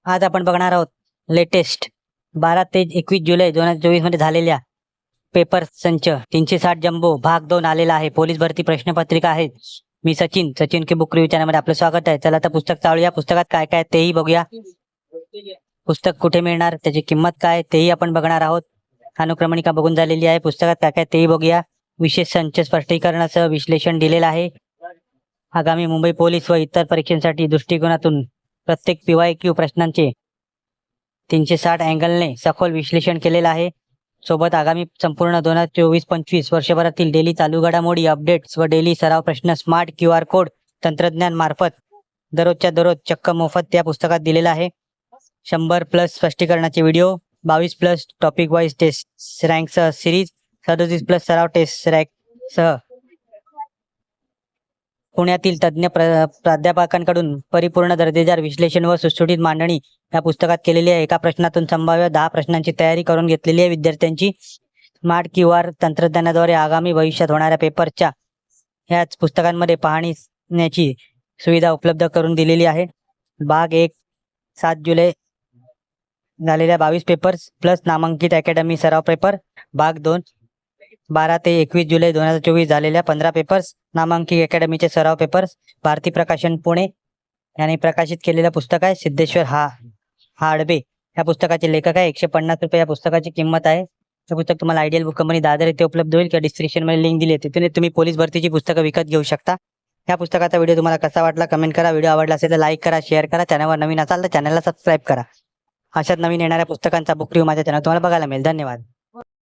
आज आपण बघणार आहोत लेटेस्ट 12 ते 21 जुलै 2024 मध्ये झालेल्या पेपर संच 360 जम्बो भाग 2 आलेला आहे. पोलीस भरती प्रश्नपत्रिका आहे. मी सचिन के बुक रिव्ह्यू चॅनलमध्ये आपलं स्वागत आहे. चला तर पुस्तक चालूया. पुस्तकात काय काय तेही बघूया. पुस्तक कुठे मिळणार, त्याची किंमत काय तेही आपण बघणार आहोत. अनुक्रमणिका बघून झालेली आहे. पुस्तकात काय काय तेही बघूया. विशेष संच स्पष्टीकरणासह विश्लेषण दिलेलं आहे. आगामी मुंबई पोलीस व इतर परीक्षांसाठी दृष्टिकोनातून प्रत्येक PYQ प्रश्नांचे 360 अँगलने सखोल विश्लेषण केलेलं आहे. सोबत आगामी संपूर्ण 2024-25 वर्षभरातील डेली चालू घडामोडी, अपडेट्स व डेली सराव प्रश्न स्मार्ट QR कोड तंत्रज्ञान मार्फत दररोजच्या दररोज चक्क मोफत या पुस्तकात दिलेला आहे. 100+ स्पष्टीकरणाचे व्हिडिओ, 22+ टॉपिक वाईज टेस्ट रँकसह सिरीज, 37+ सराव टेस्ट रँकसह पुण्यातील तज्ज्ञ प्राध्यापकांकडून परिपूर्ण दर्जेदार विश्लेषण व सुटसुटीत मांडणी या पुस्तकात केलेली आहे. एका प्रश्नातून संभाव्य 10 प्रश्नांची तयारी करून घेतलेली आहे विद्यार्थ्यांची. स्मार्ट QR तंत्रज्ञानाद्वारे आगामी भविष्यात होणाऱ्या पेपरच्या ह्याच पुस्तकांमध्ये पाहण्याची सुविधा उपलब्ध करून दिलेली आहे. भाग 1 7 जुलै झालेल्या 22 पेपर्स प्लस नामांकित अकॅडमी सराव पेपर. भाग 2 12 ते 21 जुलै 2024 झालेल्या 15 पेपर्स, नामांकित अकॅडमीचे सराव पेपर्स. भारती प्रकाशन पुणे यांनी प्रकाशित केलेलं पुस्तक आहे. सिद्धेश्वर हाडबे या पुस्तकाचे लेखक आहे. 150 रुपये या पुस्तकाची किंमत आहे. हे पुस्तक तुम्हाला आयडियल बुक कंपनी दादर येथे उपलब्ध होईल किंवा डिस्क्रिप्शनमध्ये लिंक दिली आहे, तिथून तुम्ही पोलीस भरतीची पुस्तकं विकत घेऊ शकता. या पुस्तकाचा व्हिडिओ तुम्हाला कसा वाटला कमेंट करा. व्हिडिओ आवडला असेल तर लाईक करा, शेअर करा. चॅनलवर नवीन असाल तर चॅनलला सबस्क्राईब करा. अशाच नवीन येणाऱ्या पुस्तकांचा बुक रिव्ह्यू माझ्या चॅनल तुम्हाला बघायला मिळेल. धन्यवाद.